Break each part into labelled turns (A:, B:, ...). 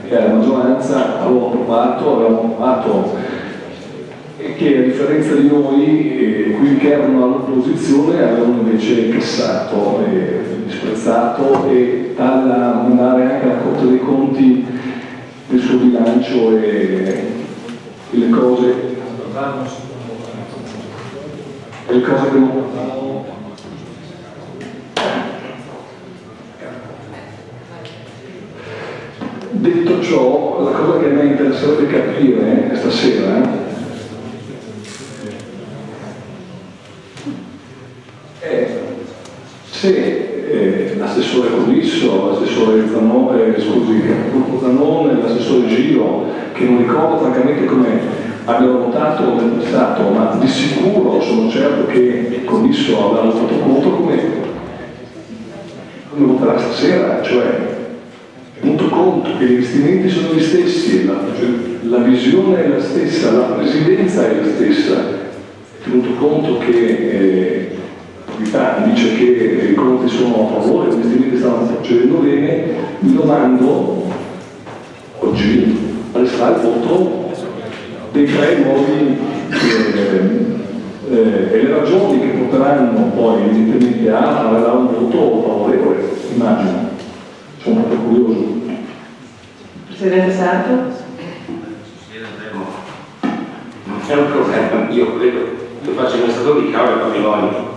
A: e alla maggioranza avevamo approvato e che a differenza di noi, quelli che erano all'opposizione avevano invece cassato e disprezzato, e tale da mandare anche alla Corte dei Conti il suo bilancio e le cose che non portavano. Detto ciò, la cosa che a me interesserebbe capire stasera è se l'assessore Codisso, l'assessore Zanone, l'assessore Giro, che non ricordo francamente come abbiano votato nel passato, ma di sicuro sono certo che Codisso avranno fatto conto come voterà stasera, cioè tenuto conto che gli investimenti sono gli stessi, la visione è la stessa, la presidenza è la stessa, tenuto conto che dice che i conti sono a favore, gli investimenti stanno procedendo bene, mi domando oggi quale sarà il voto dei tre nuovi e le ragioni che porteranno poi evidentemente a avere un voto favorevole, immagino. Sono proprio curioso.
B: Presidente Sarto?
C: È un problema, io credo, io faccio amministratore di cavolo e patrimonio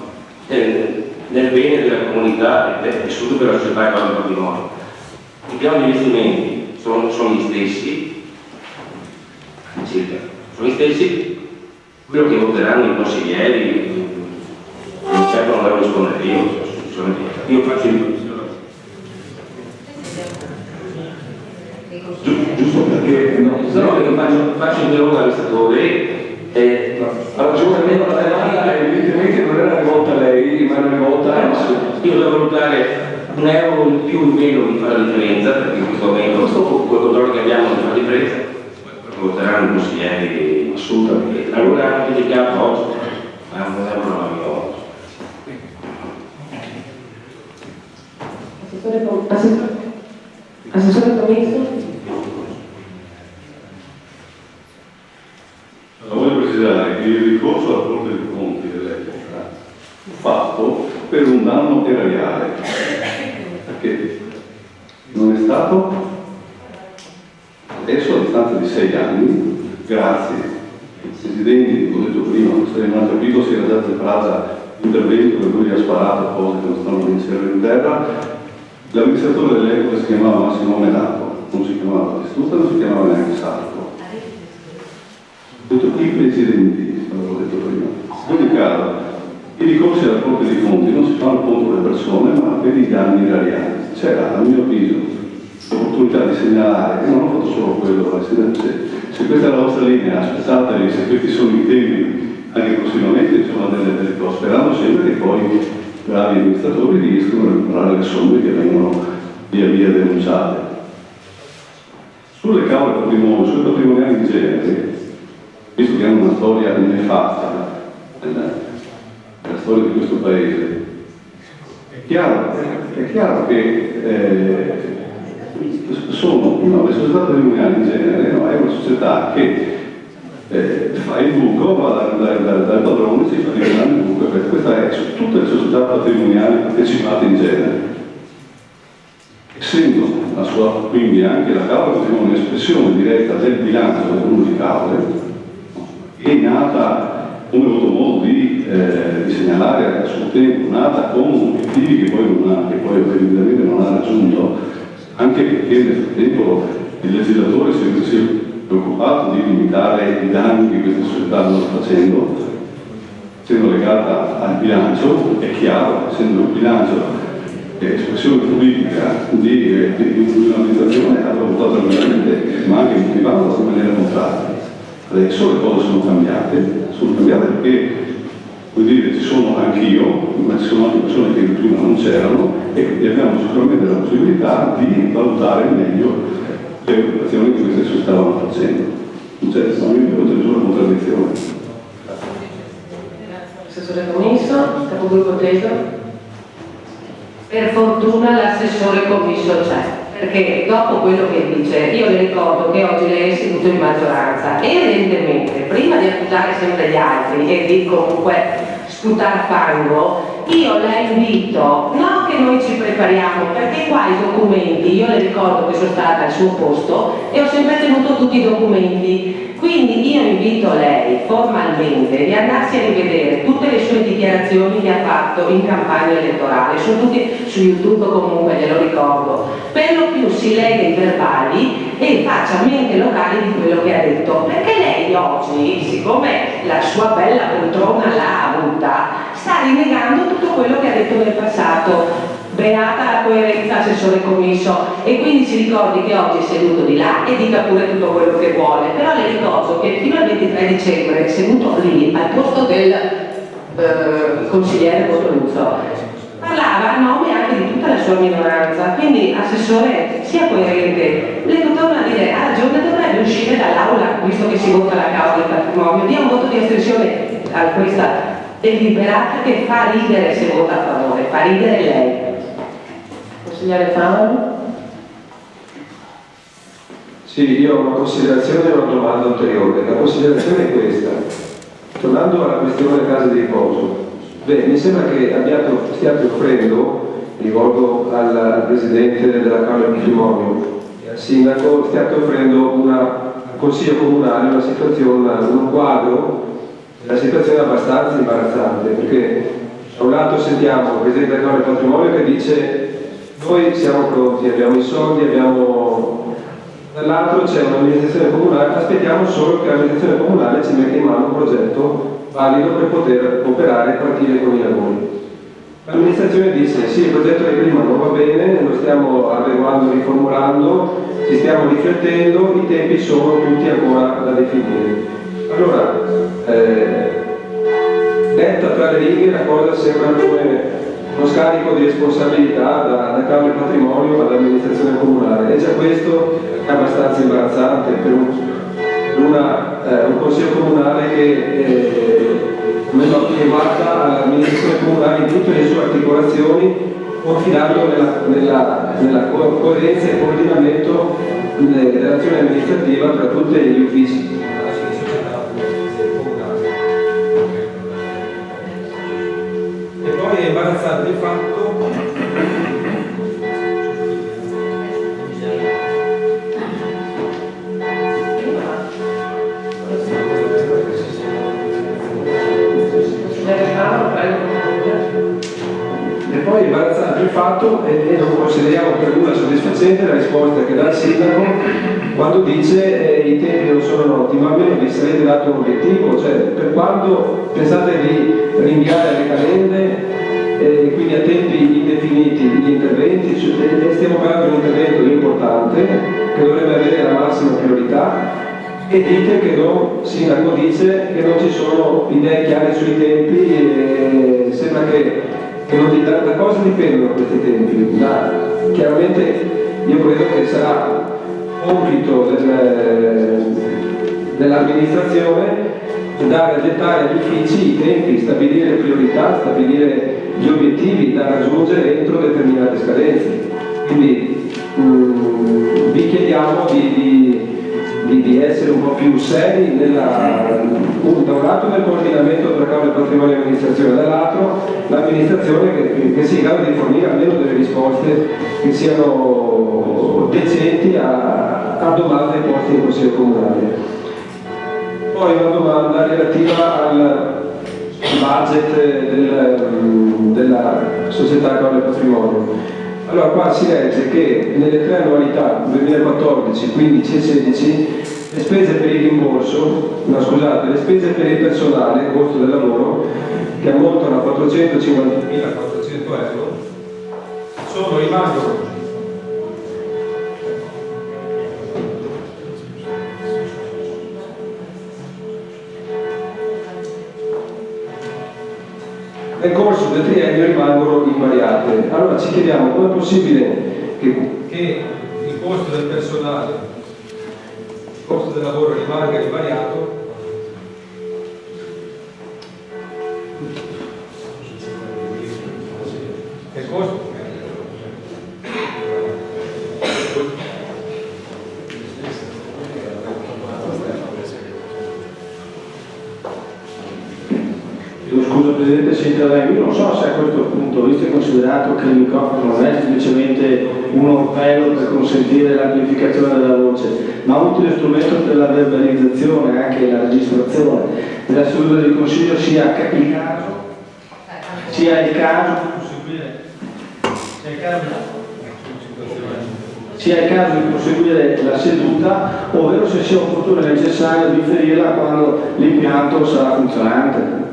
C: nel bene della comunità e soprattutto per la società e per il patrimonio. I piani di investimenti sono gli stessi, circa, sono gli stessi, quello che voteranno i consiglieri, certo non devo rispondere io faccio il
A: giusto perché
C: faccio il mio amministratore
A: ha ragione, evidentemente non era rivolta a lei, ma era rivolta a
C: io devo valutare un euro in più o in meno mi fa la differenza, perché in questo momento con il controllo che abbiamo non fa la differenza, voteranno i consiglieri assolutamente. Allora hanno giudicato oggi, ma non è un problema mio.
B: Assessore Comizzo?
D: Voglio precisare che il ricorso alla Corte dei Conti dell'epoca fu fatto per un danno erariale, perché non è stato adesso, a distanza di 6 anni, grazie ai presidenti, come ho detto prima, se non ha capito si era già preparato l'intervento per cui gli ha sparato cose che non stanno benissimo in terra. L'amministratore dell'epoca si chiamava Massimo Menato, non si chiamava Battistuta, non si chiamava neanche Sarto. Ho detto i presidenti, l'avevo detto prima. In ogni caso, i ricorsi alla Corte dei Conti non si fanno contro le persone, ma per i danni erariali. C'era, a mio avviso, l'opportunità di segnalare, e non ho fatto solo quello, se questa è la vostra linea, aspettatevi, se questi sono i temi, anche prossimamente ci sono delle cose, sperando sempre che poi bravi amministratori riescono a recuperare le somme che vengono via via denunciate. Sulle cavole patrimoniali, sui patrimoniali in genere, visto che hanno una storia nefasta nella storia di questo paese, è chiaro che le società patrimoniali in genere, no, è una società che fa il buco, va dal padrone, si fa rivelare il buco, e questa è su tutte le società patrimoniali partecipate in genere. Essendo la sua, quindi anche la cavola è un'espressione diretta del bilancio dell'uno di cavole, è nata, come ho avuto modo di segnalare a suo tempo, nata con obiettivi che poi evidentemente non ha raggiunto, anche perché nel frattempo il legislatore si è preoccupato di limitare i danni che queste società stanno facendo, essendo legata al bilancio. È chiaro, essendo il bilancio espressione politica di un'amministrazione, ha votato tranquillamente, ma anche motivato in maniera contraria. Adesso le cose sono cambiate perché, vuol dire, ci sono anch'io, ma ci sono anche persone che prima non c'erano, e quindi abbiamo sicuramente la possibilità di valutare meglio le operazioni che queste società stavano facendo. Non c'è nessuna contraddizione.
B: Assessore Commisso, capogruppo Teso.
E: Per fortuna l'assessore Commisso c'è, perché dopo quello che dice, io le ricordo che oggi lei è seduto in maggioranza e evidentemente prima di accusare sempre gli altri e di comunque sputare fango, io la invito, non che noi ci prepariamo, perché qua i documenti, io le ricordo che sono stata al suo posto e ho sempre tenuto tutti i documenti, quindi io invito lei formalmente di andarsi a rivedere tutte le sue dichiarazioni che ha fatto in campagna elettorale, sono tutti su YouTube comunque, glielo ricordo, per lo più si legga i verbali e faccia mente locale di quello che ha detto, perché lei oggi, siccome la sua bella poltrona l'ha avuta, sta rinnegando tutto quello che ha detto nel passato. Beata la coerenza, assessore commisso, e quindi si ricordi che oggi è seduto di là e dica pure tutto quello che vuole, però le ricordo che fino al 23 dicembre è seduto lì al posto del consigliere Bottoluzzo, parlava a nome anche di tutta la sua minoranza, quindi assessore sia coerente, lei torna a dire ha ragione, dovrebbe uscire dall'aula visto che si vota la causa del patrimonio, dia un voto di astensione a questa deliberata che fa ridere se vota a favore, fa ridere lei.
B: Consigliere Fano?
F: Sì, io ho una considerazione e una domanda ulteriore. La considerazione è questa. Tornando alla questione case di riposo, mi sembra che stiate offrendo, mi rivolgo al Presidente della Camera del Patrimonio e al Sindaco, stiate offrendo al Consiglio Comunale una situazione, un quadro della situazione abbastanza imbarazzante, perché da un lato sentiamo il Presidente della Camera del Patrimonio che dice noi siamo pronti, abbiamo i soldi, dall'altro c'è un'amministrazione comunale, aspettiamo solo che l'amministrazione comunale ci metta in mano un progetto valido per poter operare e partire con i lavori. L'amministrazione dice sì, il progetto di prima non va bene, lo stiamo adeguando, riformulando, ci stiamo riflettendo, i tempi sono tutti ancora da definire. Allora, detta tra le righe, la cosa sembra come uno scarico di responsabilità da Camera del Patrimonio all'amministrazione comunale, e già questo è abbastanza imbarazzante per un consiglio comunale che guarda all'amministrazione comunale in tutte le sue articolazioni, confidando nella coerenza e coordinamento dell'azione amministrativa tra tutti gli uffici. E poi è imbarazzante il fatto e non consideriamo per nulla soddisfacente la risposta che dà il Sindaco quando dice i tempi non sono ottimi, ma almeno vi sarete dato un obiettivo, cioè per quando pensate di rinviare le calende, quindi a tempi indefiniti gli interventi, stiamo parlando di un intervento importante che dovrebbe avere la massima priorità, e dite che il Sindaco dice che non ci sono idee chiare sui tempi, sembra che da cosa dipendono questi tempi? Chiaramente io credo che sarà compito dell'amministrazione dettare agli uffici i tempi, stabilire le priorità, stabilire gli obiettivi da raggiungere entro determinate scadenze. Quindi vi chiediamo di essere un po' più seri da un lato nel coordinamento tra Camera del Patrimonio e l'amministrazione, dall'altro l'amministrazione che sia in grado di fornire almeno delle risposte che siano decenti a domande poste in Consiglio Comunale. Poi una domanda relativa al budget della società Camera del Patrimonio. Allora qua si legge che nelle 3 annualità 2014, 15 e 16 le spese per il rimborso, le spese per il personale, costo del lavoro, che ammontano a 450.400 euro, rimangono nel corso del triennio rimangono invariate. Allora ci chiediamo come è possibile che il costo del personale, il costo del lavoro rimanga invariato e il costo
G: Scusa Presidente se intervengo, io non so se a questo punto, visto e considerato che il microfono non è semplicemente un orpello per consentire l'amplificazione della voce, ma un utile strumento per la verbalizzazione e anche la registrazione della seduta di consiglio, sia il caso di proseguire la seduta, ovvero se sia opportuno e necessario differirla quando l'impianto sarà funzionante.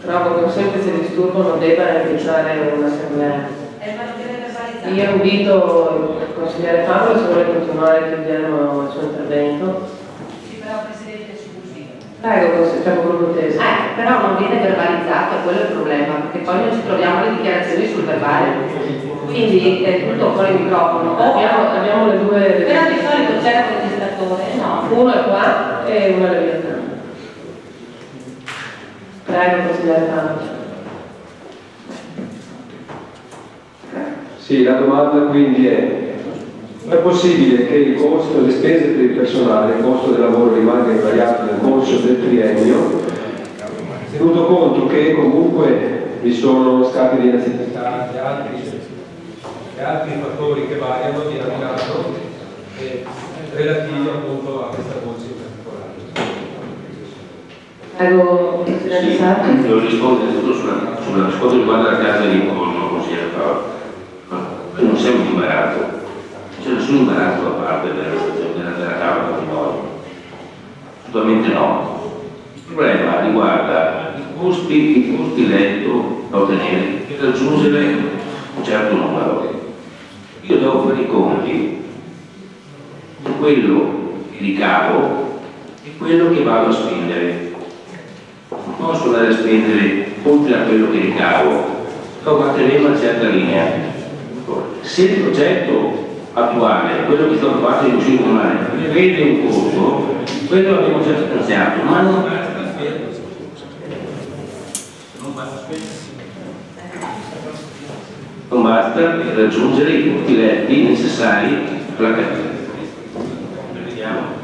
B: Trovo che un semplice disturbo non debba inficiare un'assemblea. Io invito il consigliere Fabio, se vuole continuare chiudiamo il suo intervento.
E: Sì, però Presidente, scusi.
B: Prego, capogruppo Tesi.
E: Però non viene verbalizzato, quello è il problema, perché poi non ci troviamo le dichiarazioni sul verbale. Quindi è tutto fuori il microfono.
B: Abbiamo le due.
E: Però di solito c'è un registratore, no?
B: Uno è qua e uno è lì. Prego, consigliere Fabio.
F: Sì, la domanda quindi è possibile che il costo, le spese per il personale, il costo del lavoro rimanga invariato nel corso del triennio, tenuto conto che comunque vi sono scatti di nazionalità e altri fattori che variano di mercato relativi appunto a questa voce in particolare.
B: Prego, consigliere Sarti.
C: Devo rispondere tutto sulla risposta riguardo alla casa di ritorno, consigliere Paolo. Noi non siamo in imbarazzo, non c'è nessun imbarazzo da parte della Camera Patrimonio, assolutamente no. Il problema riguarda i costi letto da ottenere per raggiungere un certo numero. Io devo fare i conti di quello che ricavo e quello che vado a spendere. Non posso andare a spendere oltre a quello che ricavo, devo mantenere una certa linea. Se il progetto attuale, quello che è stato fatto in Consiglio Comunale, prevede un costo, quello l'abbiamo già finanziato, ma non basta per raggiungere i punti letti necessari per la carriera. Vediamo.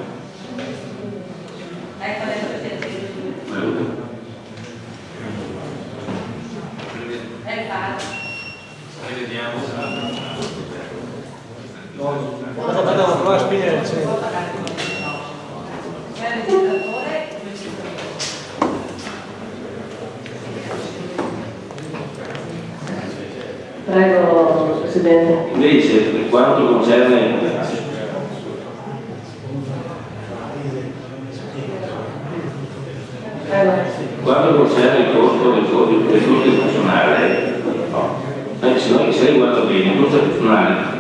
B: Prego, Presidente.
C: Invece, per quanto concerne il costo del personale, no. Se lei guarda bene, il costo del personale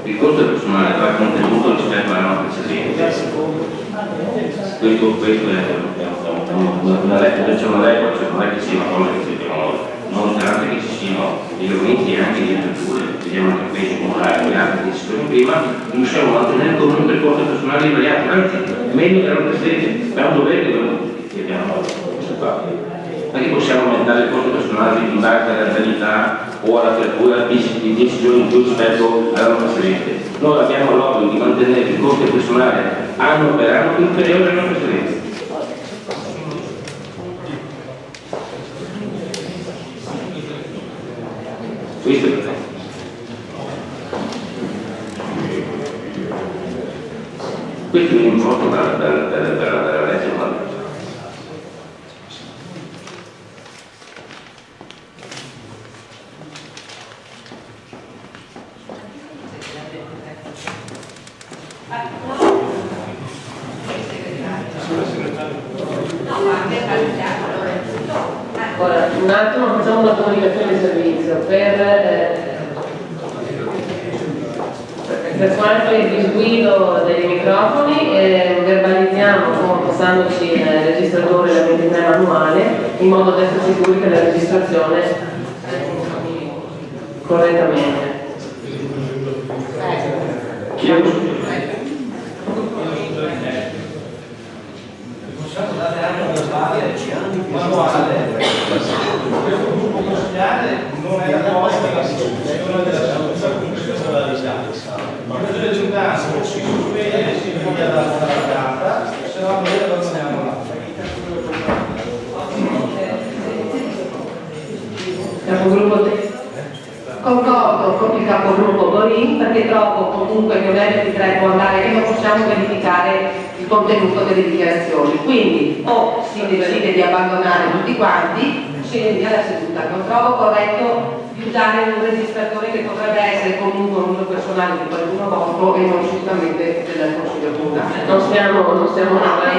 C: il costo del personale va contenuto rispetto alla norma precedente. Questo è una regola, c'è una regola, cioè non è che sia una cosa che dobbiamo, nonostante che ci siano degli aumenti anche di aperture, vediamo anche il peso comunale e altre che si sono prima, riusciamo a mantenere comunque il costo personale invariato, anzi è meglio della precedente, è un dovere che abbiamo fatto. Non è che possiamo aumentare il costo personale in base all'anzianità o all'apertura di 10 giorni in più rispetto all'anno precedente. Noi abbiamo l'obbligo di mantenere il costo personale anno per anno inferiore all'anno precedente. Questo è il problema. Questo viene imposto dalla legge normale.
B: Ora, un attimo facciamo una comunicazione di servizio per quanto il disguido dei microfoni verbalizziamo con spostandoci il registratore da 23 manuale, in modo da essere sicuri che la registrazione correttamente.
H: Possiamo dare anche una base manuale. Questo gruppo consigliare non è la cosa della situazione della risalza. Ma questo risultato si sospende, si invia dalla data, se no noi abbandoniamo la
B: Capogruppo
E: Concordo con il capogruppo Borin perché trovo comunque che un M23 può andare e non possiamo verificare il contenuto delle dichiarazioni. Quindi o si decide di abbandonare tutti quanti, si rinvia la seduta. Non trovo corretto di usare un registratore che potrebbe essere comunque un uso personale di qualcuno vostro e non sicuramente del Consiglio Comunale.
B: Non stiamo parlando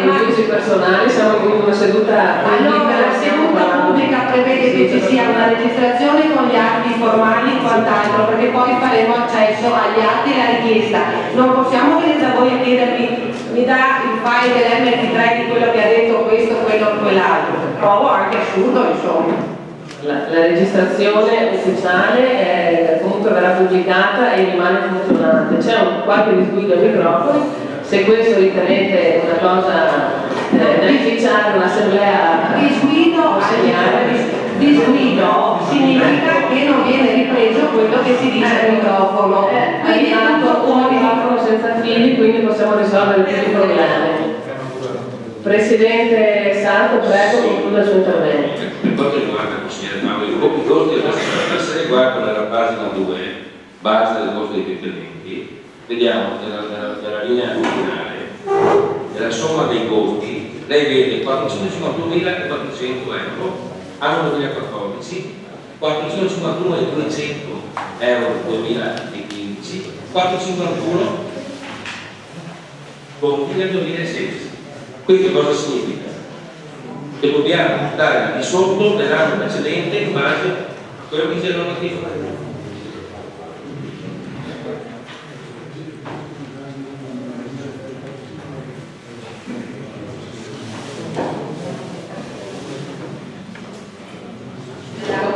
B: di usi personali, siamo in una seduta
E: Allora, la seduta pubblica prevede che ci sia una registrazione con gli atti formali e quant'altro, perché poi faremo accesso agli atti e alla richiesta. Non possiamo venire da voi a chiedervi, mi dà il file dell'M23 di quello che ha detto questo, quello o quell'altro. Trovo anche assurdo, insomma.
B: La registrazione ufficiale comunque verrà pubblicata e rimane funzionante. C'è qualche disguido ai microfoni, se questo ritenete una cosa da inficiare un'assemblea
E: Disguido significa che non viene ripreso quello che si dice al microfono.
B: Quindi è tutto un microfono senza fili, quindi possiamo risolvere tutti i problemi. Presidente Sarto, prego, concluda il suo intervento.
C: Per quanto riguarda il consigliere Mauro, i costi della se riguardano nella pagina 2, base del costo dei detergenti, vediamo nella linea finale, nella somma dei costi, lei vede 451.400 euro anno 2014, 451.200 euro 2015, 451 conti nel 2016. Questo cosa significa? Che dobbiamo stare di sotto dell'anno precedente in base a quello che dice la normativa.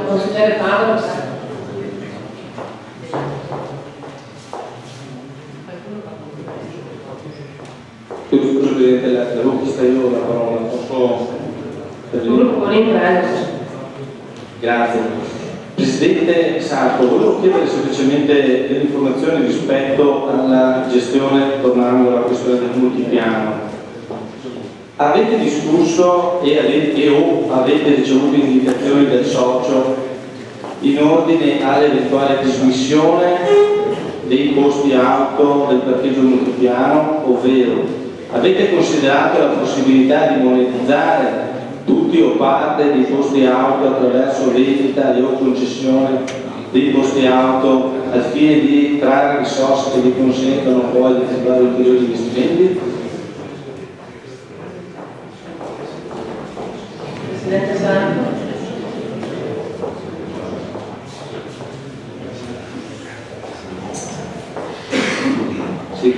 B: Consigliere Paolo.
G: Presidente, la chiesto io la parola, posso Grazie. Presidente Sarto, volevo chiedere semplicemente delle informazioni rispetto alla gestione, tornando alla questione del multipiano. Avete discusso e avete ricevuto indicazioni del socio in ordine all'eventuale dismissione dei costi auto del parcheggio multipiano, ovvero avete considerato la possibilità di monetizzare tutti o parte dei costi auto attraverso vendita e o concessione dei costi auto al fine di trarre risorse che vi consentano poi di fare ulteriori investimenti?
B: Presidente Sarto.
C: Sì,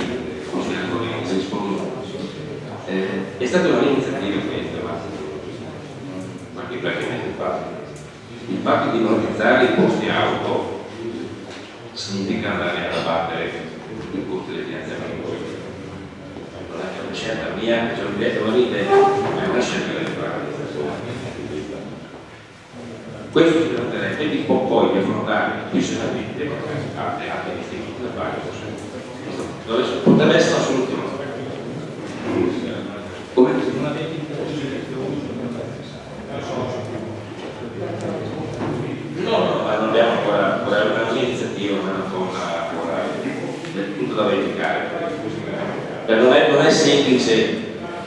C: rispondo. È stata un'iniziativa questa, ma che praticamente fa. Il fatto di monetizzare i costi auto significa andare ad abbattere i costi del finanziamento. Non è una scelta mia, cioè un biglietto valide, ma è una scelta delle pratiche. Questo ci permetterebbe di poi affrontare più seriamente altri investimenti da fare. Potrebbe essere una soluzione. Come? No, ma non abbiamo ancora un'iniziativa, non è ancora tutto da verificare. Non è semplice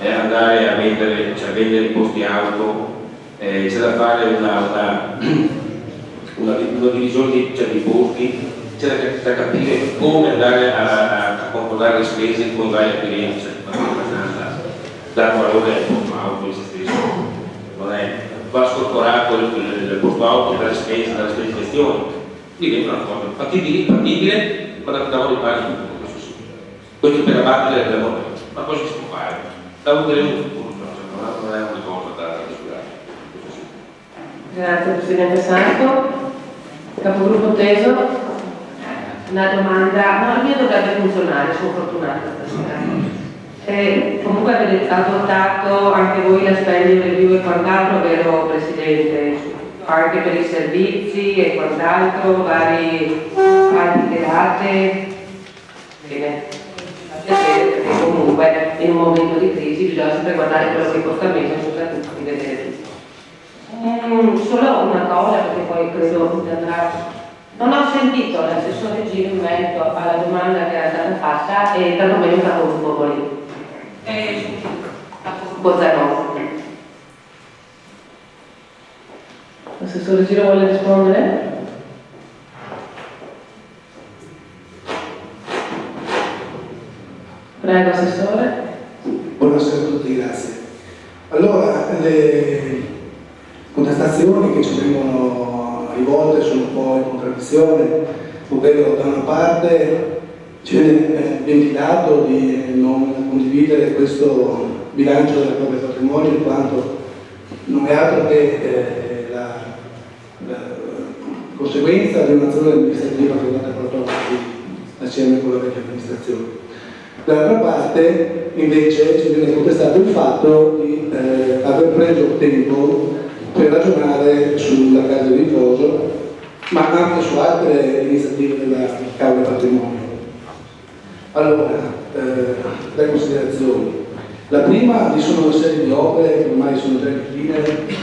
C: andare a vendere, cioè vendere i posti auto, c'è da fare una divisione di posti, c'è da capire come andare a concordare le spese con vari acquirenti, cioè dare valore al posto auto in se stesso. Non è, va scorporato il posto auto dalle spese di gestione, diventa una cosa fattibile, ma da dei pari. Questo per abbattere la norma, ma cosa si può fare? Da vedere un futuro.
B: Grazie Presidente Sarto. Capogruppo Teso.
E: Una domanda, no, la mia dovrebbe funzionare, sono fortunata stasera. Comunque avete adottato anche voi la spending review e quant'altro, vero Presidente? Anche per i servizi e quant'altro, vari date. Bene, perché comunque in un momento di crisi bisogna sempre guardare quello che costa meno e soprattutto rivedere tutto. Solo una cosa, perché poi credo che andrà. Non ho sentito l'assessore Giro in merito alla domanda che era stata fatta e tantomeno il capogruppo Bolì. Capogruppo Zanoni.
B: L'assessore Giro vuole rispondere? Prego, Assessore.
I: Buonasera a tutti, grazie. Allora, le contestazioni che ci vengono rivolte sono un po' in contraddizione, ovvero da una parte ci viene ventilato di non condividere questo bilancio del proprio patrimonio in quanto non è altro che la conseguenza di un'azione amministrativa che è stata portata assieme con la vecchia amministrazione. Dall'altra parte invece ci viene contestato il fatto di aver preso tempo per ragionare sulla casa di riposo, ma anche su altre iniziative della Causa Patrimonio. Allora, le considerazioni. La prima, ci sono una serie di opere che ormai sono già in fine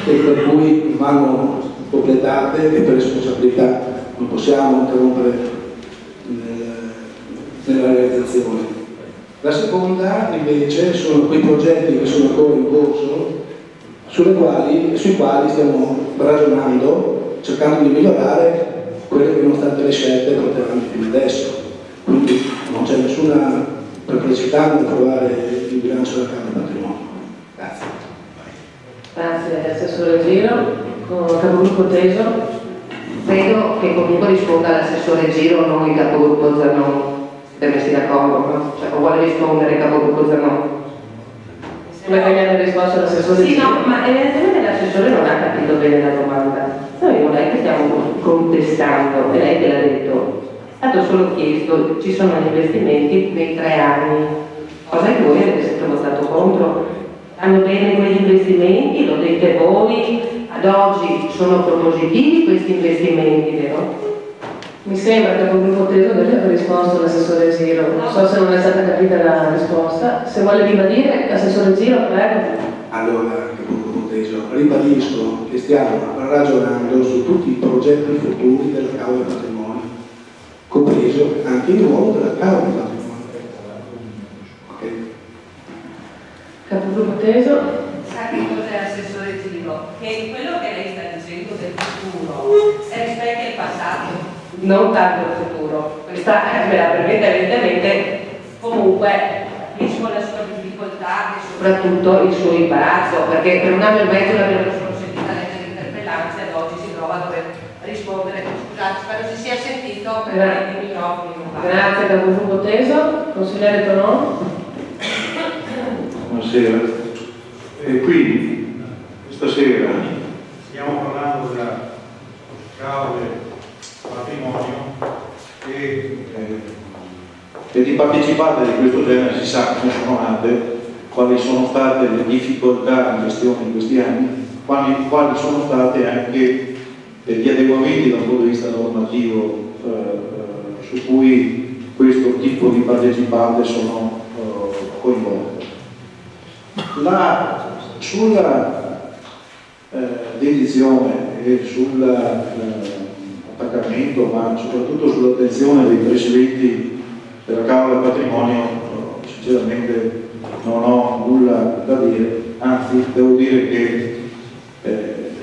I: e per cui vanno completate e per responsabilità non possiamo interrompere nella realizzazione. La seconda invece sono quei progetti che sono ancora in corso sui quali stiamo ragionando, cercando di migliorare quelle che nonostante le scelte porteranno fino adesso. Quindi non c'è nessuna perplessità nell'approvare il bilancio della Camera Patrimonio. Grazie.
B: Grazie Assessore Giro. Capogruppo Teso.
E: Credo che comunque risponda l'assessore Giro, non il capogruppo Zanoni. Siete messi d'accordo, no? Cioè, o vuole rispondere il capogruppo Zanoni?
B: Come che mi hanno risposto l'assessore Giro?
E: Sì, no, ma evidentemente l'assessore non ha capito bene la domanda. Noi non è che stiamo contestando, è lei che l'ha detto. È stato solo chiesto, ci sono gli investimenti nei 3 anni, cosa che voi avete sempre votato contro. Vanno bene quegli investimenti, lo dite voi, ad oggi sono propositivi questi investimenti, vero?
B: Mi sembra che il capogruppo Teso deve aver risposto l'assessore Giro. Non so se non è stata capita la risposta. Se vuole ribadire, l'assessore Giro, prego.
I: Allora, capogruppo Teso, ribadisco che stiamo ragionando su tutti i progetti futuri della Causa Patrimonio, compreso anche il ruolo della Causa Patrimonio. Okay.
B: Capogruppo Teso.
E: Sa che cos'è l'assessore Giro? Che quello che lei sta dicendo del futuro rispecchia il passato. Non tanto il futuro, questa me la permette evidentemente, comunque capisco la sua difficoltà e soprattutto il suo imbarazzo, perché per 1 anno e mezzo l'abbiamo sentita leggere interpellanze e ad oggi si trova a dover rispondere. Scusate, spero si sia sentito per i microfoni.
B: Grazie Capogruppo Teso. Consigliere Tonò.
J: Buonasera. Quindi questa sera stiamo parlando della causa patrimonio e di partecipate di questo genere si sa come sono nate, quali sono state le difficoltà in gestione in questi anni, quali sono state anche gli adeguamenti dal punto di vista normativo su cui questo tipo di partecipate sono coinvolte. Sulla dedizione e sull'attaccamento, ma soprattutto sull'attenzione dei presidenti della Camera del Patrimonio, sinceramente non ho nulla da dire, anzi devo dire che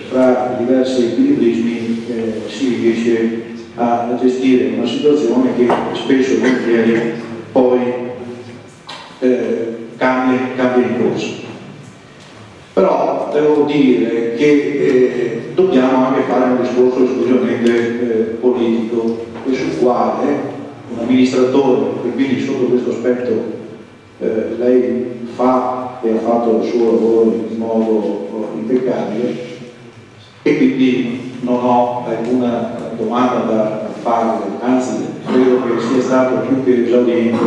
J: fra diversi equilibrismi si riesce a gestire una situazione che spesso e volentieri poi cambia in corso. Però devo dire che dobbiamo anche fare un discorso esclusivamente politico e sul quale un amministratore, e quindi sotto questo aspetto lei fa e ha fatto il suo lavoro in modo impeccabile, e quindi non ho alcuna domanda da farle, anzi credo che sia stato più che esauriente.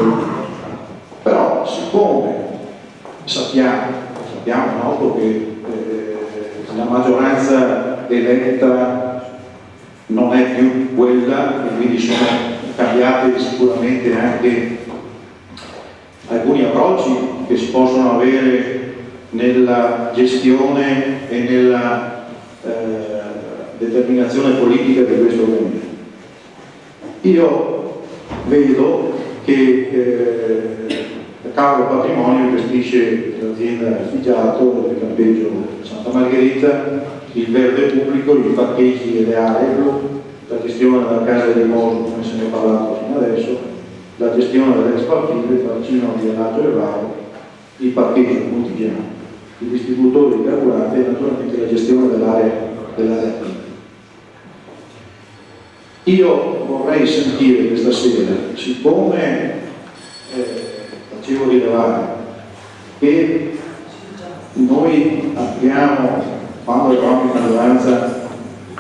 J: Però siccome sappiamo no, che la maggioranza eletta non è più quella e quindi sono cambiati sicuramente anche alcuni approcci che si possono avere nella gestione e nella determinazione politica di questo momento. Io vedo che Cavo Patrimonio gestisce l'azienda Figiato, il campeggio Santa Margherita, il verde pubblico, i parcheggi e le aree blu, la gestione della casa dei Mosi, come se ne è parlato fino adesso, la gestione dell'ex partito, il bacino di Anato e Rao, il parcheggio multipiano, i distributori di carburanti e naturalmente la gestione dell'area attiva. Io vorrei sentire questa sera, siccome facevo rilevare che noi abbiamo, quando eravamo in maggioranza,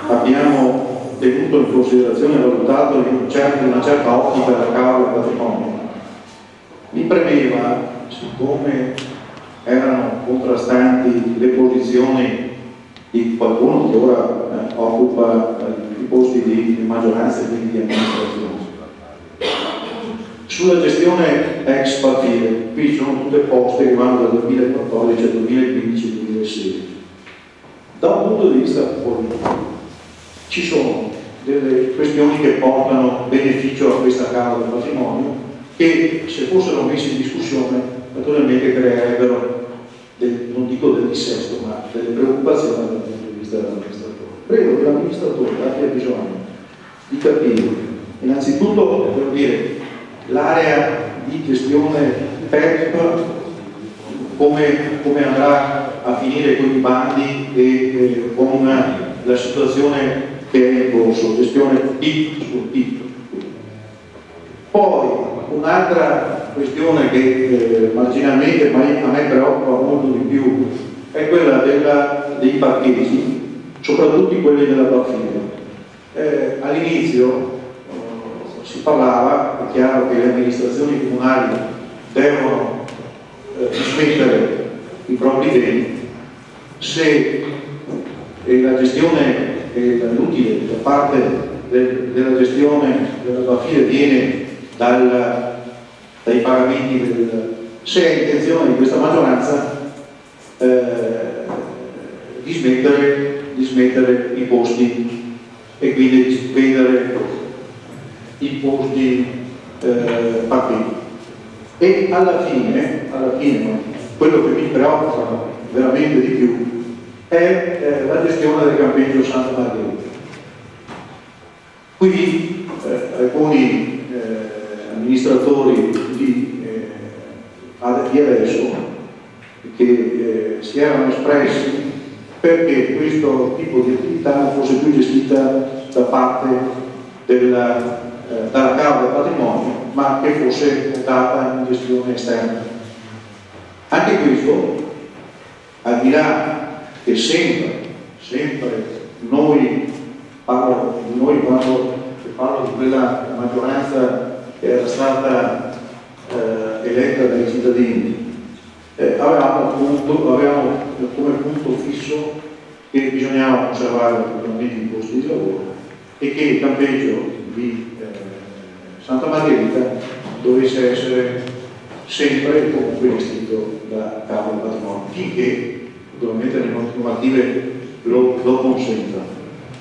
J: abbiamo tenuto in considerazione e valutato una certa ottica del cavo del patrimonio. Mi premeva, siccome erano contrastanti le posizioni di qualcuno che ora occupa i posti di maggioranza e quindi di amministrazione, sulla gestione ex partire, qui sono tutte poste che vanno dal 2014 al 2015 al 2016. Da un punto di vista politico ci sono delle questioni che portano beneficio a questa Camera del Patrimonio che, se fossero messe in discussione, naturalmente creerebbero non dico del dissesto, ma delle preoccupazioni dal punto di vista dell'amministratore. Credo che l'amministratore abbia bisogno di capire innanzitutto, devo dire, l'area di gestione PEP, come andrà a finire con i bandi e con la situazione che è in corso, gestione PIP sul PIP. Poi un'altra questione che marginalmente, ma a me preoccupa molto di più, è quella dei parcheggi, soprattutto quelli della Baffina. All'inizio si parlava, è chiaro che le amministrazioni comunali devono dismettere i propri beni, se la gestione l'utile da parte della gestione della Baffina viene dai pagamenti se è intenzione di questa maggioranza di smettere i posti e quindi di spendere i posti partiti. E alla fine quello che mi preoccupa veramente di più è la gestione del campeggio Santa Margherita. Qui alcuni amministratori di adesso che si erano espressi perché questo tipo di attività non fosse più gestita da parte dalla Camera del Patrimonio, ma che fosse data in gestione esterna. Anche questo, al di là che sempre noi, parlo di noi quando parlo di quella maggioranza che era stata eletta dai cittadini, avevamo come punto fisso che bisognava conservare naturalmente i posti di lavoro e che il campeggio di Santa Margherita dovesse essere sempre e comunque gestito da Camera del Patrimonio, finché naturalmente le normative lo consentono.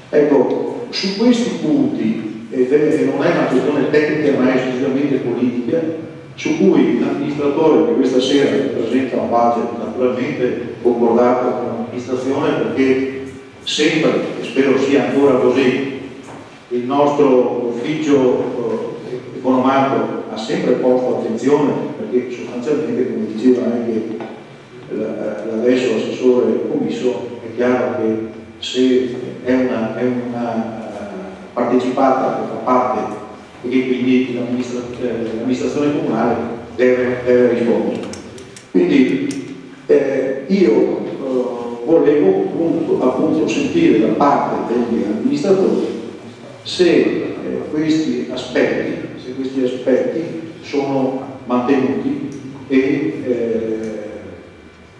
J: Ecco, su questi punti, e non è una questione tecnica ma è esclusivamente politica, su cui l'amministratore di questa sera presenta una parte naturalmente concordata con l'amministrazione, perché sempre, e spero sia ancora così, il nostro ufficio economico ha sempre posto attenzione, perché sostanzialmente, come diceva anche l'adesso assessore commisso, è chiaro che se è una partecipata che fa parte e che quindi l'amministrazione comunale deve rispondere. Quindi io volevo appunto sentire da parte degli amministratori se questi aspetti sono mantenuti e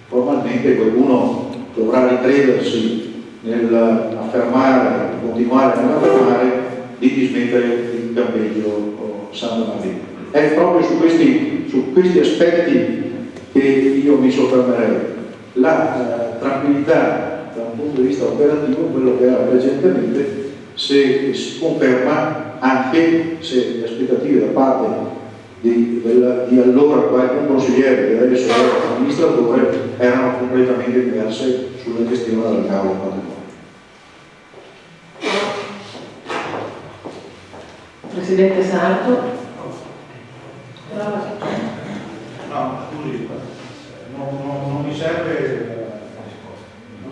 J: formalmente qualcuno dovrà ricredersi nell'affermare, continuare nell'affermare di dismettere il campeggio Santa Maria. È proprio su questi aspetti che io mi soffermerei. La tranquillità da un punto di vista operativo, quello che era precedentemente, se si conferma, anche se le aspettative da parte di allora qualche consigliere che adesso era amministratore erano completamente diverse sulla gestione della causa patrimonio.
B: Presidente Sarto.
J: No, scusi, non mi serve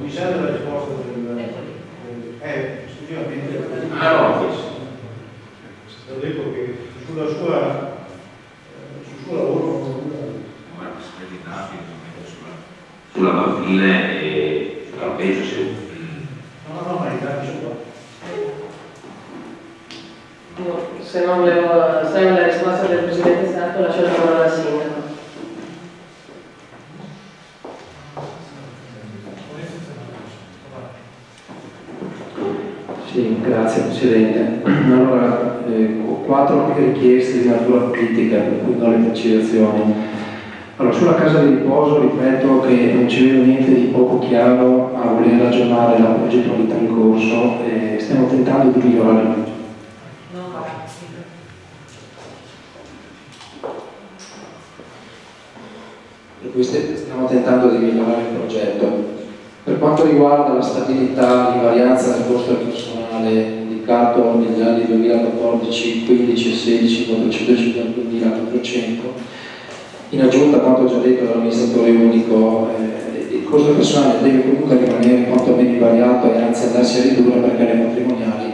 J: la risposta esclusivamente ho detto che sul suo lavoro
C: sulla Banfile e sul campeggio
J: no, ma i dati sono qua.
B: Se non serve la risposta del Presidente Sarto, lascio la parola al Sindaco.
F: Sì, grazie Presidente. Allora, ho 4 richieste di natura politica, per cui do le precisazioni. Allora, sulla casa di riposo ripeto che non ci vedo niente di poco chiaro a voler aggiornare la progettualità in corso e stiamo tentando di migliorare. Stiamo tentando di migliorare il progetto. Per quanto riguarda la stabilità, l'invarianza del costo del personale indicato negli anni 2014, 15 e 16 452.400, in aggiunta a quanto già detto dall'amministratore unico, il costo del personale deve comunque rimanere quanto meno invariato e anzi andarsi a ridurre perché le patrimoniali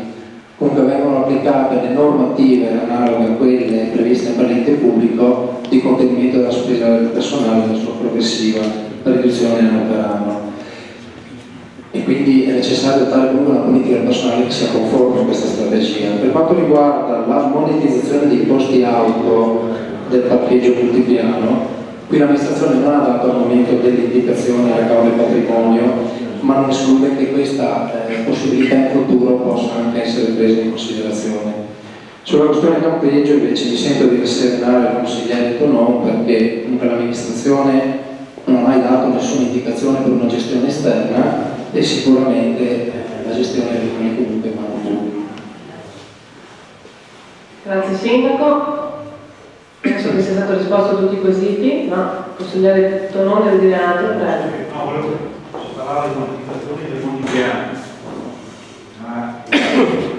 F: comunque vengono applicate le normative analoghe a quelle previste per l'ente pubblico di contenimento della spesa del personale nella sua progressiva riduzione anno per anno. E quindi è necessario adottare comunque una politica del personale che sia conforme a questa strategia. Per quanto riguarda la monetizzazione dei costi auto del parcheggio multipiano, qui l'amministrazione non ha dato al momento dell'indicazione alla causa del patrimonio, ma non esclude che questa possibilità in futuro possa anche essere presa in considerazione. Sulla questione del campeggio invece mi sento di rasserenare il consigliere Tonon perché comunque l'amministrazione non ha mai dato nessuna indicazione per una gestione esterna e sicuramente la gestione rimane comunque in mano pubblica.
B: Grazie Sindaco. Penso che sia stato risposto a tutti i quesiti. No? Consigliere Tonon deve dire altro, prego.
J: No, volevo parlare di modificazioni dei mondi piani, ma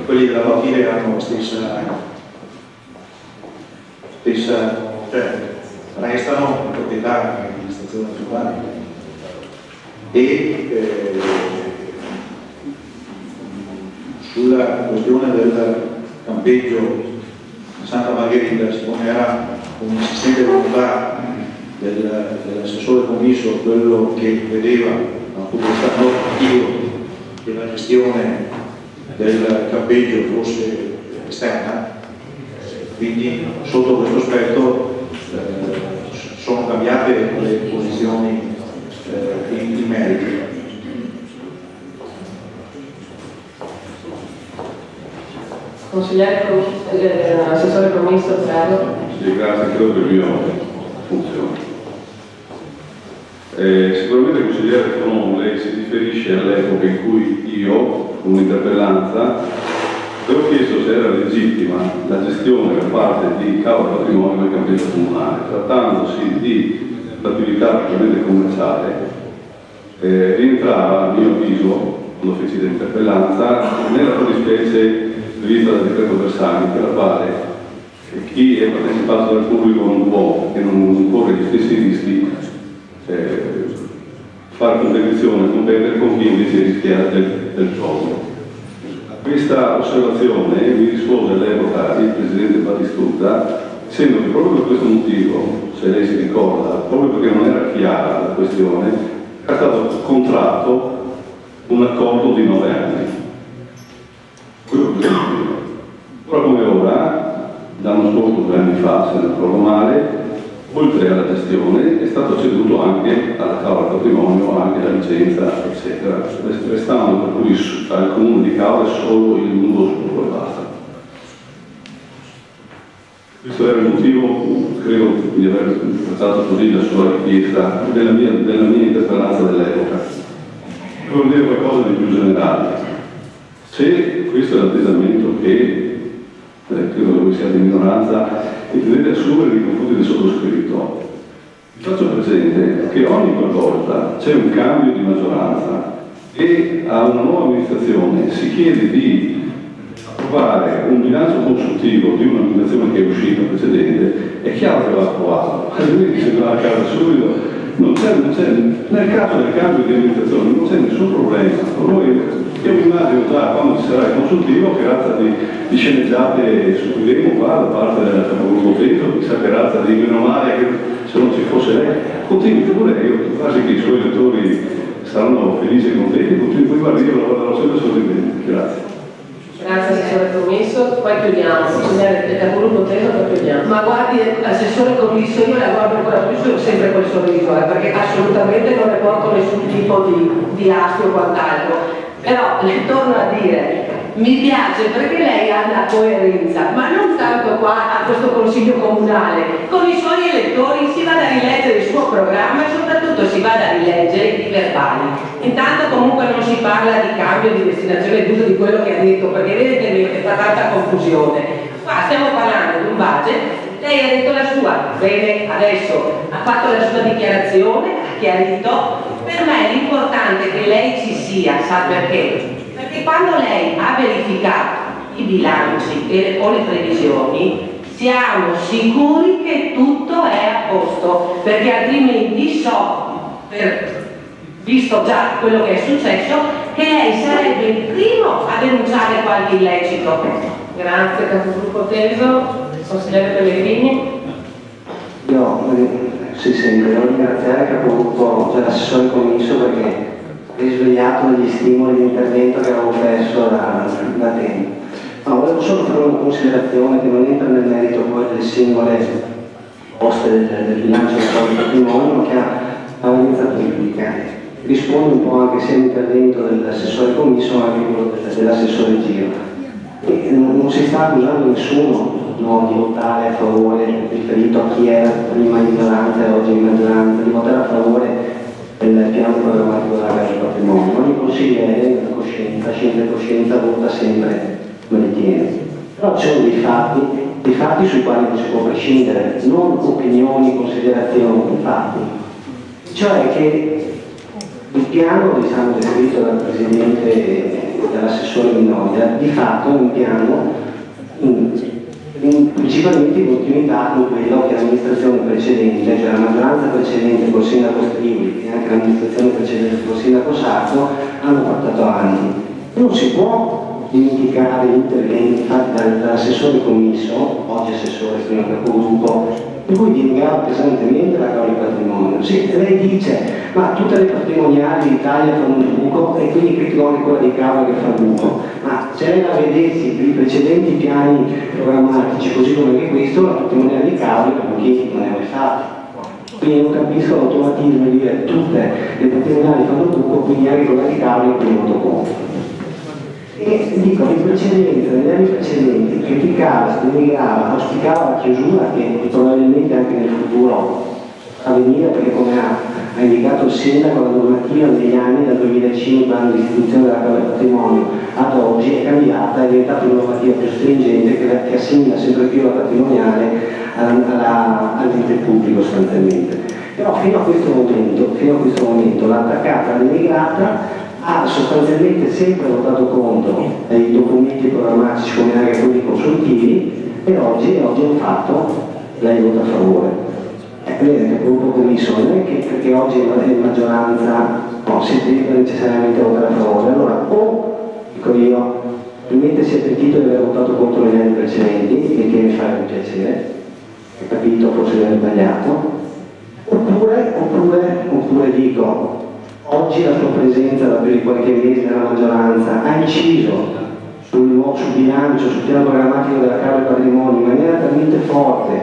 J: quelli della Banfile hanno la stessa, cioè restano in proprietà dell'amministrazione municipale e sulla questione del campeggio Santa Margherita, siccome era un'insistente volontà dell'assessore commisso, quello che vedeva dal punto di vista normativo che la gestione del campeggio fosse esterna, quindi sotto questo aspetto sono cambiate le posizioni in merito.
B: Consigliere, assessore commisso, prego.
D: Sì, grazie, credo che il mio funzioni. Sicuramente consigliere Tonon, lei si riferisce all'epoca in cui io, con un'interpellanza, avevo chiesto se era legittima la gestione per parte di cavo patrimonio del campeggio comunale, trattandosi di attività praticamente commerciale, rientrava a mio avviso, quando feci l'interpellanza, nella fattispecie prevista dal decreto Bersani, per la quale chi è partecipato dal pubblico non può, perché non corre gli stessi rischi, fare competizione, competere con chi invece rischia del gioco. A questa osservazione mi rispose all'epoca il Presidente Battistuta, dicendo che proprio per questo motivo, se lei si ricorda, proprio perché non era chiara la questione, è stato contratto un accordo di 9 anni. Ora come ora, l'anno scorso, 2 anni fa, se non ricordo male, oltre alla gestione è stato ceduto anche alla Cavola Patrimonio, anche la licenza, eccetera, restando per cui al comune di Cavola solo il nudo scuro e basta. Questo era il motivo, credo, di aver trattato così la sua richiesta, della mia interpellanza dell'epoca. Devo dire qualcosa di più generale. Se questo è l'atteggiamento che credo che voi siate in minoranza e dovete assumere nei confronti del sottoscritto, vi faccio presente che ogni qualvolta c'è un cambio di maggioranza e a una nuova amministrazione si chiede di approvare un bilancio consultivo di un'amministrazione che è uscita precedente, è chiaro che va approvato, altrimenti se va a casa subito. Nel caso del cambio di amministrazione non c'è nessun problema. Io mi immagino già quando ci sarà il consultivo che razza di sceneggiate subiremo qua da parte del capogruppo Veto, chissà che razza di meno male che se non ci fosse lei. Continui pure io, quasi che i suoi lettori saranno felici e contenti, continui poi guardi, io lavorerò sempre solamente. Grazie.
B: Grazie Assessore Commisso, poi chiudiamo, il capogruppo Teso poi chiudiamo.
E: Ma guardi, Assessore Commisso, io la guardo ancora più sempre col sorriso, perché assolutamente non ne porto nessun tipo di astio o quant'altro. Però le torno a dire, mi piace perché lei ha una coerenza, ma non tanto qua a questo Consiglio Comunale, con i suoi elettori si vada a rileggere il suo programma e soprattutto si vada a rileggere i verbali. Intanto comunque non si parla di cambio di destinazione d'uso di quello che ha detto, perché evidentemente fa tanta confusione. Qua stiamo parlando di un budget, lei ha detto la sua, bene, adesso ha fatto la sua dichiarazione, ha chiarito. Per me è importante che lei ci sia, sa perché? Perché quando lei ha verificato i bilanci o le previsioni, siamo sicuri che tutto è a posto, perché altrimenti visto già quello che è successo, che lei sarebbe il primo a denunciare qualche illecito.
B: Grazie capogruppo Teso, consigliere Pellegrini.
K: Io devo ringraziare il capogruppo, cioè l'assessore Commisso, perché ha risvegliato degli stimoli di intervento che avevo perso da tempo. Ma volevo solo fare una considerazione che non entra nel merito poi delle singole poste del bilancio del patrimonio, ma che ha valenza politica. Risponde un po' anche sia all'intervento dell'assessore Commisso ma anche quello dell'assessore Giro. E non si sta accusando nessuno di votare a favore, riferito a chi era prima in minoranza e oggi in maggioranza, di votare a favore del piano programmatico della Casa del Patrimonio. Ogni consigliere, nella coscienza, scienza e coscienza, vota sempre come ritiene. Però ci sono dei fatti sui quali non si può prescindere, non opinioni, considerazioni, fatti. Cioè che il piano, diciamo, descritto dal Presidente e dall'assessore Minoia, di fatto è un piano principalmente in continuità con quello che l'amministrazione precedente, cioè la maggioranza precedente col sindaco Striboli e anche l'amministrazione precedente col sindaco Sacco, hanno portato avanti. Non si può dimenticare gli interventi fatti dall'assessore Commisso, oggi assessore, prima capogruppo, in cui denegava pesantemente la Cavola del Patrimonio. Sì, lei dice, ma tutte le patrimoniali d'Italia fanno un buco e quindi critico anche quella di Cavola che fa un buco. Ma se lei la vedessi per i precedenti piani programmatici, così come anche questo, la patrimoniale di Cavola per pochi non è mai fatta. Quindi non capisco l'automatismo di dire tutte le patrimoniali fanno un buco, quindi anche quella di Cavola quindi voto contro. E dico, negli anni precedenti criticava, denigrava, auspicava la chiusura che probabilmente anche nel futuro avvenire, perché come ha indicato il sindaco, la normativa negli anni dal 2005 all'anno di istituzione della Cavola del Patrimonio ad oggi è cambiata, è diventata una normativa più stringente che assimila sempre più la patrimoniale all'ente pubblico sostanzialmente. Però fino a questo momento l'ha attaccata, denigrata, ha sostanzialmente sempre votato contro i documenti programmatici come anche quelli consultivi e oggi è un fatto, lei vota a favore. Vedete, il gruppo Commisso non è che perché oggi è in maggioranza si deve necessariamente votare a favore. Allora o, dico io, probabilmente si è pentito di aver votato contro gli anni precedenti, che mi fa piacere, ho capito, forse di aver sbagliato, oppure dico, Oggi la sua presenza da più di qualche mese nella maggioranza ha inciso sul bilancio, sul piano programmatico della Camera dei Patrimoni in maniera talmente forte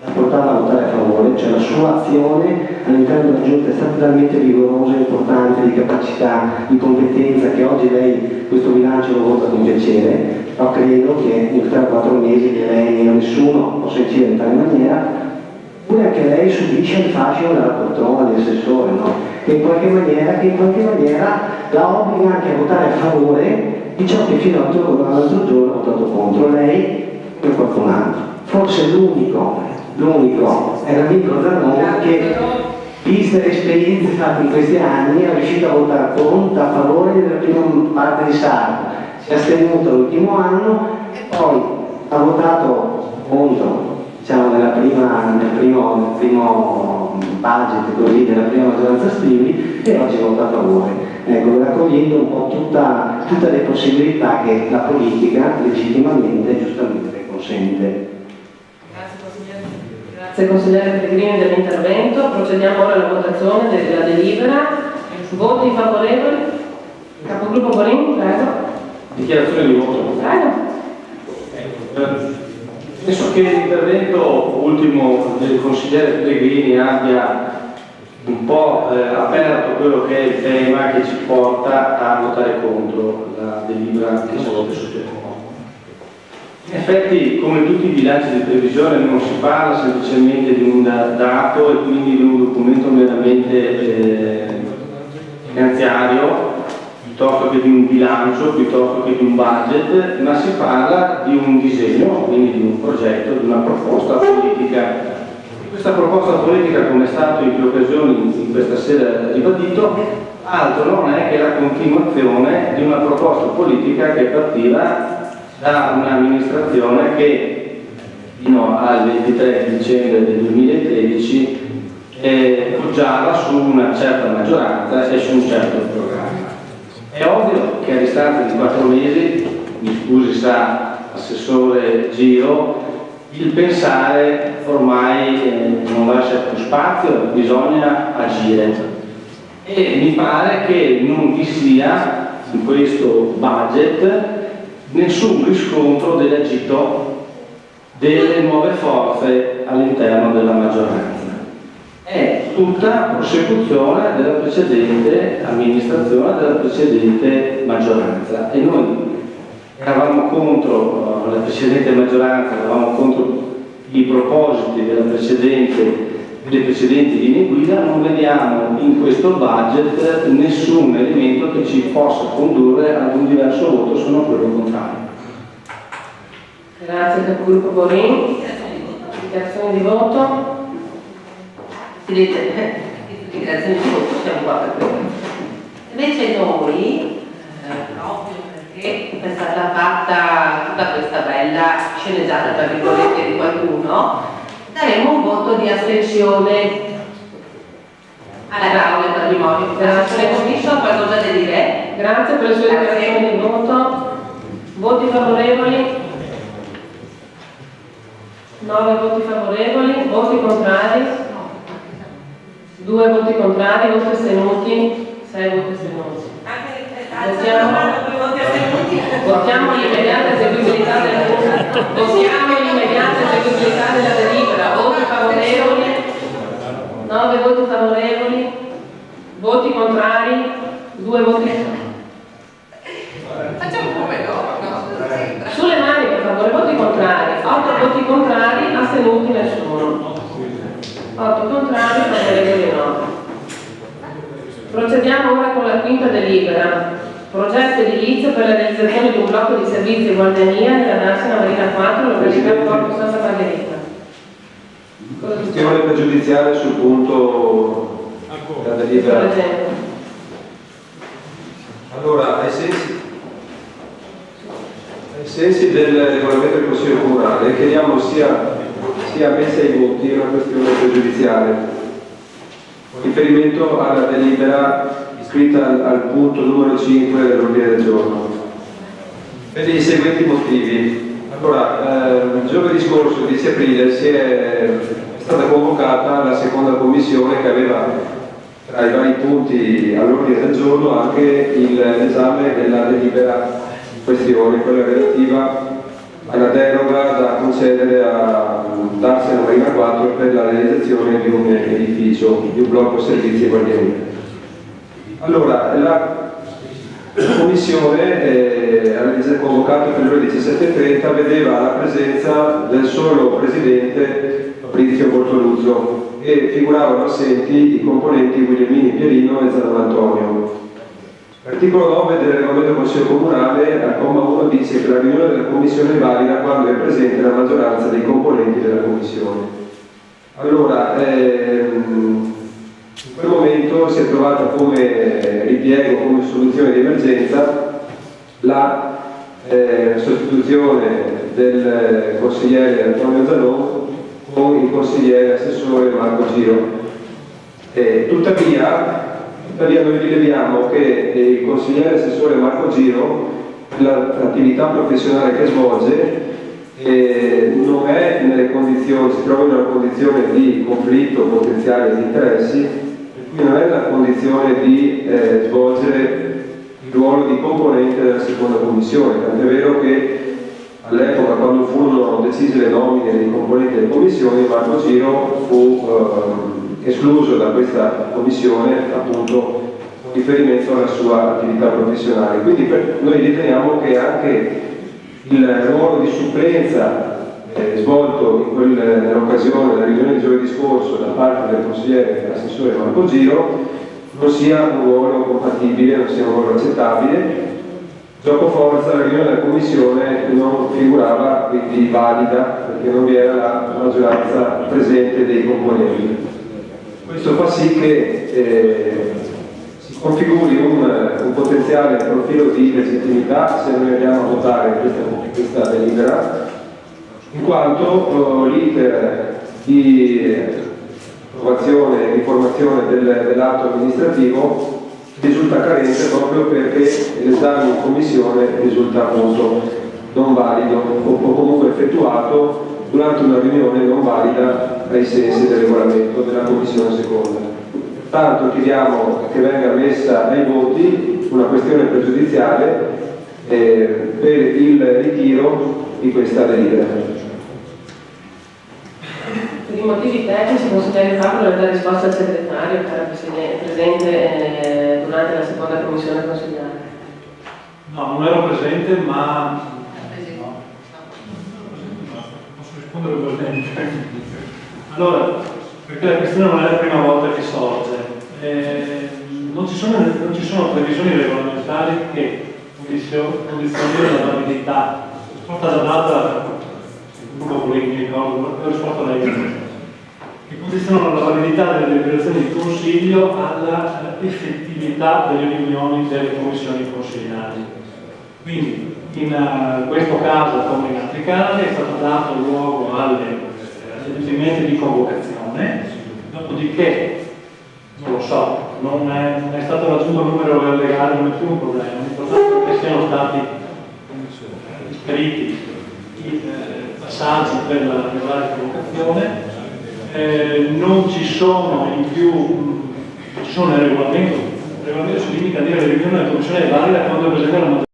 K: da portarla a votare a favore, cioè la sua azione all'interno della Giunta è stata talmente vigorosa, importante, di capacità, di competenza, che oggi lei questo bilancio lo vota con piacere, però credo che in 3 o 4 mesi che lei o nessuno possa incidere in tale maniera, pure anche lei subisce il fascino della poltrona di assessore, no? che in qualche maniera la obbliga anche a votare a favore di ciò che fino all'altro giorno ha votato contro lei e qualcun altro. Forse l'unico è l'amico Zanoni che, viste le esperienze fatte in questi anni, è riuscito a votare contro, a favore della prima parte di Sardo, si è astenuto l'ultimo anno e poi ha votato contro, diciamo, nel primo budget così, della prima maggioranza Stribli, e oggi vota a favore. Ecco, raccogliendo un po' tutte le possibilità che la politica legittimamente e giustamente consente.
B: Grazie consigliere Pellegrini dell'intervento. Procediamo ora alla votazione della delibera. Voti favorevoli? Capogruppo Bonin, prego.
F: Dichiarazione di voto.
B: Prego.
F: Penso che l'intervento ultimo del consigliere Pellegrini abbia un po' aperto quello che è il tema che ci porta a votare contro la delibera che ci avete sottoposto. In effetti, come tutti i bilanci di previsione, non si parla semplicemente di un dato e quindi di un documento meramente finanziario, piuttosto che di un bilancio, piuttosto che di un budget, ma si parla di un disegno, quindi di un progetto, di una proposta politica. Questa proposta politica, come è stato in più occasioni in questa sera ribadito, altro non è che la continuazione di una proposta politica che partiva da un'amministrazione che fino al 23 dicembre del 2013 poggiava su una certa maggioranza e su un certo programma. È ovvio che a distanza di 4 mesi, mi scusi sa assessore Giro, il pensare ormai non lascia più spazio, bisogna agire. E mi pare che non vi sia in questo budget nessun riscontro dell'agito delle nuove forze all'interno della maggioranza. È tutta prosecuzione della precedente amministrazione, della precedente maggioranza, e noi eravamo contro la precedente maggioranza, eravamo contro i propositi delle precedenti linee guida. Non vediamo in questo budget nessun elemento che ci possa condurre ad un diverso voto, se non quello contrario.
B: Grazie Capogruppo Bonin. Dichiarazione di voto.
E: Dichiarazione di voto, siamo qua per questo. Invece noi, proprio perché è stata fatta tutta questa bella sceneggiata tra virgolette di qualcuno, daremo un voto di astensione alla Camera del Patrimonio. Grazie, Commisso, qualcosa da dire?
B: Grazie per le sue dichiarazioni di voto. Voti favorevoli? 9 voti favorevoli, voti contrari? 2 voti contrari, voti astenuti? 6 voti astenuti. Votiamo l'immediata eseguibilità della delibera. Voti favorevoli? 9 voti favorevoli, voti contrari? 2 voti.
E: Facciamo come no?
B: Sulle mani per favore, voti contrari. 8 voti contrari, astenuti nessuno. 8 contrari, favorevoli 9. Procediamo ora con la quinta delibera. Progetto edilizio per la realizzazione di un blocco di servizi guardiania nella Darsena Marina 4, località Porto Santa Margherita.
F: Questione pregiudiziale sul punto della delibera. Allora, ai sensi del regolamento del Consiglio Comunale chiediamo sia messa ai voti una questione pregiudiziale con riferimento alla delibera iscritta al punto numero 5 dell'ordine del giorno, per i seguenti motivi. Allora, giovedì scorso, 10 aprile, è stata convocata la seconda commissione che aveva tra i vari punti all'ordine del giorno anche l'esame della delibera in questione, quella relativa alla deroga da concedere a Darsena Marina 4 per la realizzazione di un edificio, di un blocco servizi e guardiani. Allora, la commissione convocata per le ore 17:30 vedeva la presenza del solo presidente Fabrizio Bortoluzzo e figuravano assenti i componenti Guglielmini Pierino e Zanone Antonio. L'articolo 9 del regolamento del Consiglio Comunale, al comma 1, dice che la riunione della Commissione è valida quando è presente la maggioranza dei componenti della Commissione. Allora, in quel momento si è trovata come ripiego, come soluzione di emergenza, la sostituzione del consigliere Antonio Zanon con il consigliere assessore Marco Giro. Tuttavia noi rileviamo che il consigliere assessore Marco Giro, l'attività professionale che svolge, non è nelle condizioni, si trova in una condizione di conflitto potenziale di interessi, per cui non è nella condizione di svolgere il ruolo di componente della seconda commissione, tant'è vero che all'epoca, quando furono decise le nomine dei componenti delle commissioni, Marco Giro fu escluso da questa commissione appunto con riferimento alla sua attività professionale. Quindi noi riteniamo che anche il ruolo di supplenza svolto nell'occasione della riunione di giovedì scorso da parte del consigliere assessore Marco Giro non sia un ruolo compatibile, non sia un ruolo accettabile. Gioco forza, la riunione della Commissione non figurava quindi valida perché non vi era la maggioranza presente dei componenti. Questo fa sì che si configuri un potenziale profilo di legittimità se noi andiamo a votare questa delibera, in quanto l'iter di approvazione e di formazione dell'atto amministrativo risulta carente proprio perché l'esame in commissione risulta appunto non valido o comunque effettuato durante una riunione non valida ai sensi del regolamento della commissione seconda. Pertanto chiediamo che venga messa ai voti una questione pregiudiziale per il ritiro di questa delibera.
B: Per i motivi tecnici, consigliere Fabio deve dare risposta al segretario che era presente durante la seconda commissione consigliare.
L: No, non ero presente, ma posso rispondere brevemente. Allora, perché la questione non è la prima volta che sorge. Non ci sono previsioni regolamentari che condizionino la validità. La risposta già data il gruppo politico, mi ricordo, la risposta a lei. Che condizionano la validità delle deliberazioni di consiglio alla effettività delle riunioni delle commissioni consigliari. Quindi in questo caso, come in altri casi, è stato dato luogo agli adempimenti di convocazione, dopodiché, non lo so, non è stato raggiunto il numero legale, non è più un problema, l'importante è che siano stati iscritti i passaggi per la regolare convocazione. Non ci sono in più, ci sono nel regolamento, il regolamento si limita a dire che la riunione della commissione è valida quando è presente la maggioranza